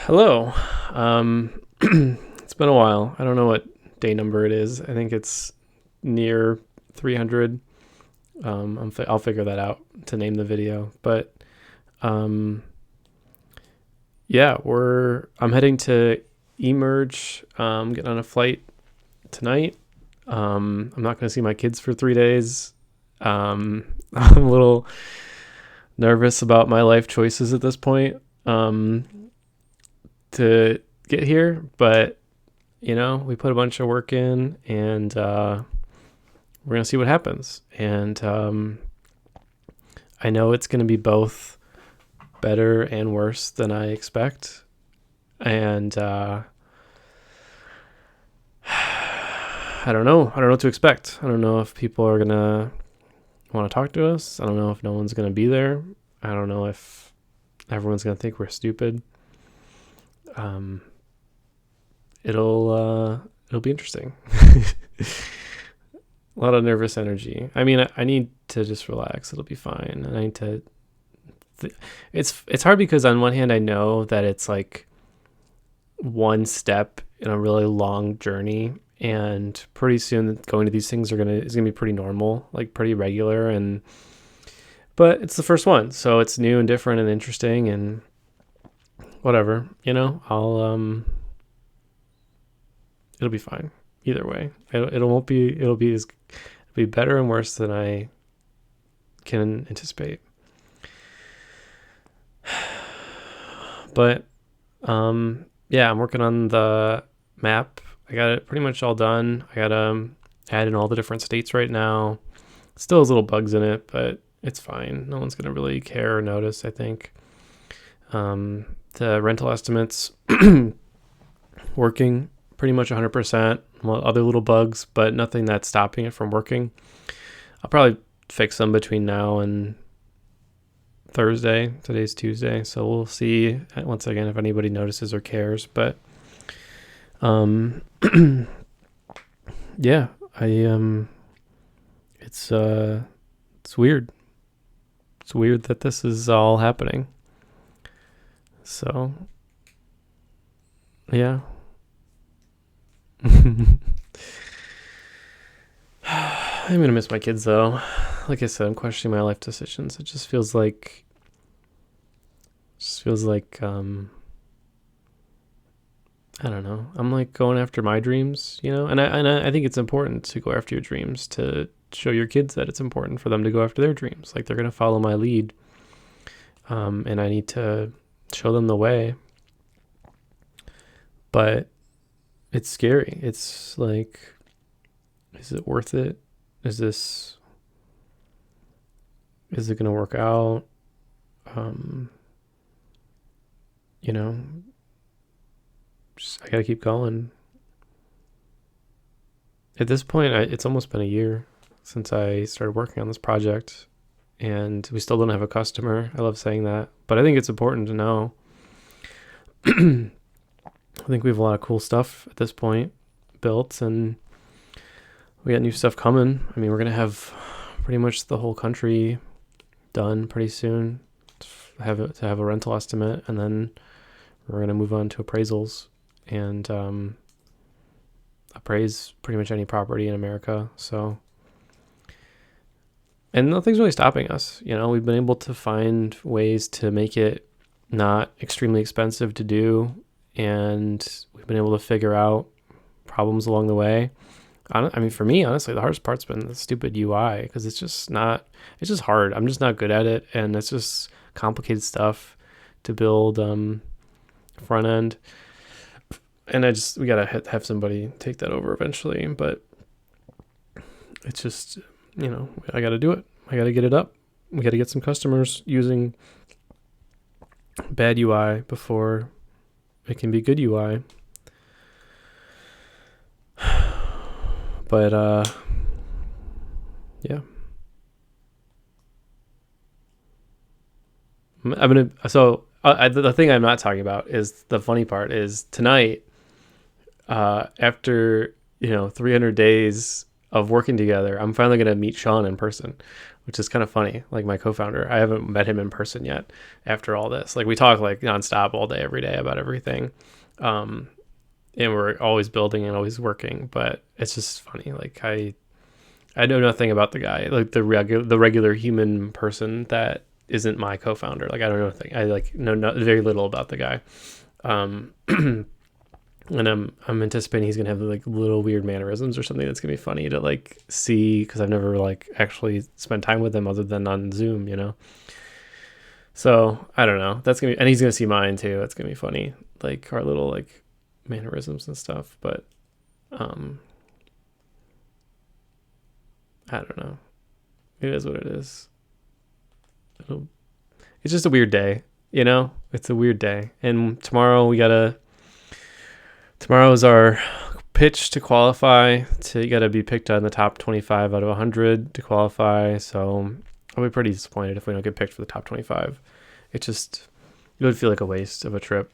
Hello. It's been a while. I don't know what day number it is. I think it's near 300. I'll figure that out to name the video. But um, yeah, I'm heading to Emerge. Getting on a flight tonight. I'm not going to see my kids for 3 days. I'm a little nervous about my life choices at this point. To get here, but we put a bunch of work in, and we're gonna see what happens. And I know it's gonna be both better and worse than I expect, and I don't know. I don't know what to expect. I don't know if people are gonna want to talk to us. I don't know if no one's gonna be there. I don't know if everyone's gonna think we're stupid. Um, it'll be interesting. A lot of nervous energy. I mean, I need to just relax. It'll be fine. And I need to. It's hard because on one hand I know that it's like one step in a really long journey, and pretty soon going to these things is gonna be pretty normal, like pretty regular. But it's the first one, so it's new and different and interesting and whatever. It'll be fine either way. It'll be better and worse than I can anticipate. But yeah, I'm working on the map. I got it pretty much all done. I got add in all the different states right now. Still has little bugs in it, but it's fine. No one's gonna really care or notice, I think. The rental estimates working pretty much 100%. Other little bugs, but nothing that's stopping it from working. I'll probably fix them between now and Thursday. Today's Tuesday, so we'll see once again if anybody notices or cares. But yeah, it's weird. It's weird that this is all happening. So yeah. I'm gonna miss my kids though. Like I said, I'm questioning my life decisions. It just feels like I don't know. I'm like going after my dreams, and I think it's important to go after your dreams, to show your kids that it's important for them to go after their dreams. Like, they're gonna follow my lead, and I need to show them the way. But it's scary. It's like, is it worth it? Is it going to work out? I got to keep going. At this point, it's almost been a year since I started working on this project, and we still don't have a customer. I love saying that, but I think it's important to know. I think we have a lot of cool stuff at this point built, and we got new stuff coming. I mean, we're going to have pretty much the whole country done pretty soon to have a rental estimate, and then we're going to move on to appraisals and appraise pretty much any property in America. So, and nothing's really stopping us. We've been able to find ways to make it not extremely expensive to do, and we've been able to figure out problems along the way. I mean, for me, honestly, the hardest part's been the stupid UI, because it's just hard. I'm just not good at it, and it's just complicated stuff to build front end. And we gotta have somebody take that over eventually. But it's just, I gotta do it. I gotta get it up. We gotta get some customers using bad UI before it can be good UI. But yeah, the thing I'm not talking about is the funny part is tonight, after 300 days of working together, I'm finally gonna meet Sean in person, which is kind of funny. Like my co-founder, I haven't met him in person yet after all this. Like we talk like nonstop all day, every day about everything. And we're always building and always working, but it's just funny. Like I know nothing about the guy, like the regular human person that isn't my co-founder. Like I don't know anything. I like know very little about the guy. And I'm anticipating he's gonna have like little weird mannerisms or something that's gonna be funny to like see, because I've never like actually spent time with him other than on Zoom, you know. So I don't know. That's gonna be, and he's gonna see mine too. That's gonna be funny, like our little like mannerisms and stuff. But I don't know. It is what it is. It's just a weird day, you know. It's a weird day, and tomorrow is our pitch to qualify. You got to be picked on the top 25 out of 100 to qualify. So I'll be pretty disappointed if we don't get picked for the top 25. It would feel like a waste of a trip.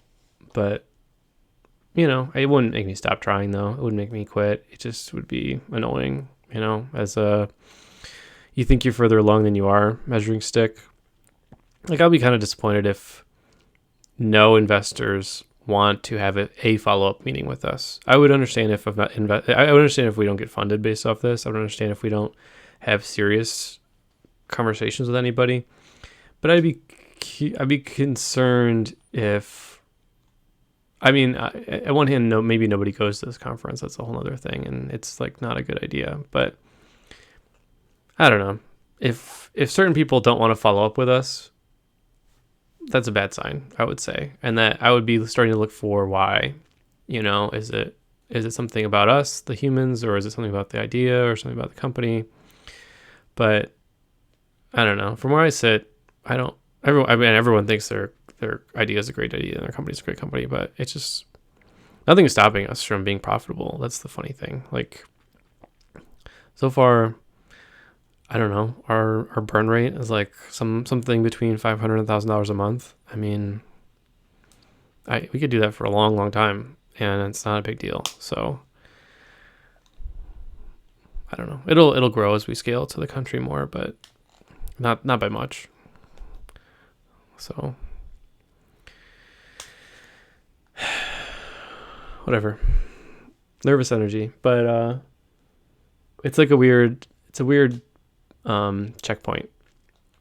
But, you know, it wouldn't make me stop trying, though. It wouldn't make me quit. It just would be annoying, you know, you think you're further along than you are, measuring stick. Like, I'll be kind of disappointed if no investors want to have a follow-up meeting with us. I would understand I would understand if we don't get funded based off this. I would understand if we don't have serious conversations with anybody. But I'd be concerned if, I mean, at one hand, maybe nobody goes to this conference. That's a whole other thing, and it's like not a good idea. But I don't know. If certain people don't want to follow up with us, that's a bad sign, I would say. And that I would be starting to look for why. You know, is it something about us, the humans, or is it something about the idea or something about the company? But I don't know. From where I sit, everyone thinks their idea is a great idea and their company is a great company, but it's just nothing is stopping us from being profitable. That's the funny thing. Like, so far, I don't know, our burn rate is like something between $500 and $1,000 a month. I mean, we could do that for a long, long time, and it's not a big deal. So I don't know. It'll grow as we scale to the country more, but not by much. So whatever. Nervous energy, but it's a weird checkpoint,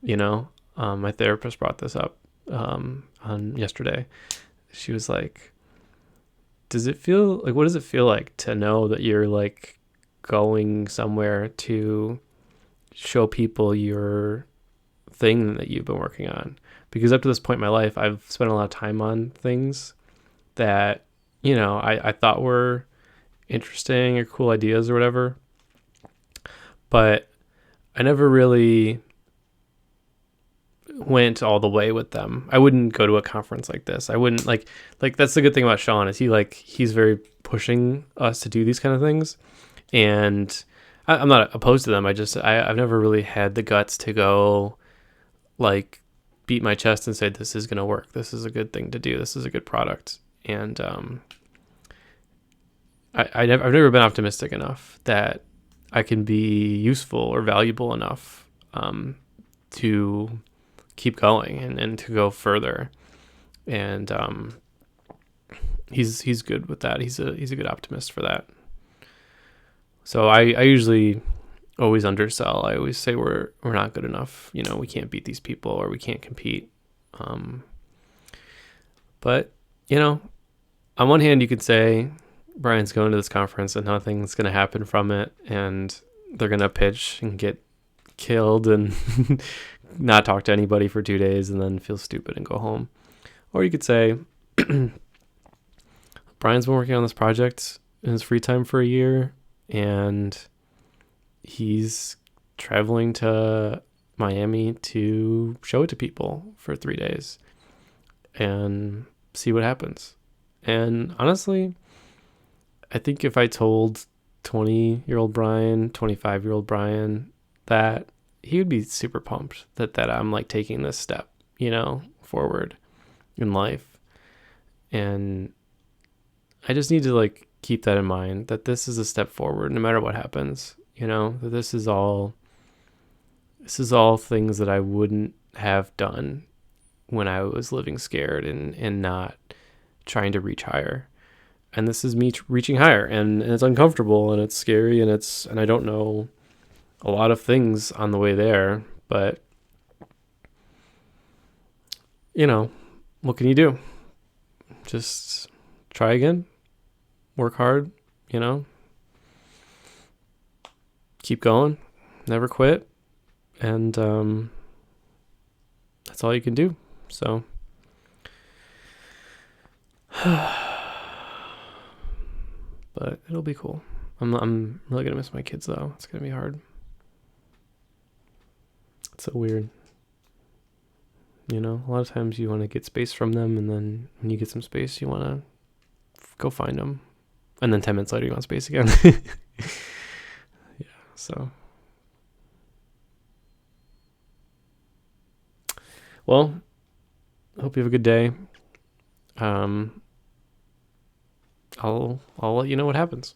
you know. My therapist brought this up on yesterday. She was like, what does it feel like to know that you're like going somewhere to show people your thing that you've been working on? Because up to this point in my life, I've spent a lot of time on things that, you know, I thought were interesting or cool ideas or whatever, but I never really went all the way with them. I wouldn't go to a conference like this. I wouldn't like that's the good thing about Sean is he's very pushing us to do these kind of things, and I'm not opposed to them. I've never really had the guts to go like beat my chest and say this is gonna work. This is a good thing to do. This is a good product, and I've never been optimistic enough that I can be useful or valuable enough to keep going and to go further. And he's good with that. He's a good optimist for that. So I usually always undersell. I always say we're not good enough. You know, we can't beat these people or we can't compete. But you know, on one hand, you could say Brian's going to this conference and nothing's going to happen from it, and they're going to pitch and get killed and not talk to anybody for 2 days and then feel stupid and go home. Or you could say Brian's been working on this project in his free time for a year, and he's traveling to Miami to show it to people for 3 days and see what happens. And honestly, I think if I told 20-year-old Brian, 25-year-old Brian that, he would be super pumped that I'm like taking this step, you know, forward in life. And I just need to like keep that in mind, that this is a step forward no matter what happens, you know, that this is all This is all things that I wouldn't have done when I was living scared and not trying to reach higher. And this is me reaching higher, and it's uncomfortable and it's scary and I don't know a lot of things on the way there, but what can you do? Just try again, work hard, keep going, never quit, and that's all you can do. So but it'll be cool. I'm really gonna miss my kids though. It's gonna be hard. It's so weird. A lot of times you want to get space from them, and then when you get some space, you want to go find them, and then 10 minutes later you want space again. Yeah, so well, I hope you have a good day. I'll let you know what happens.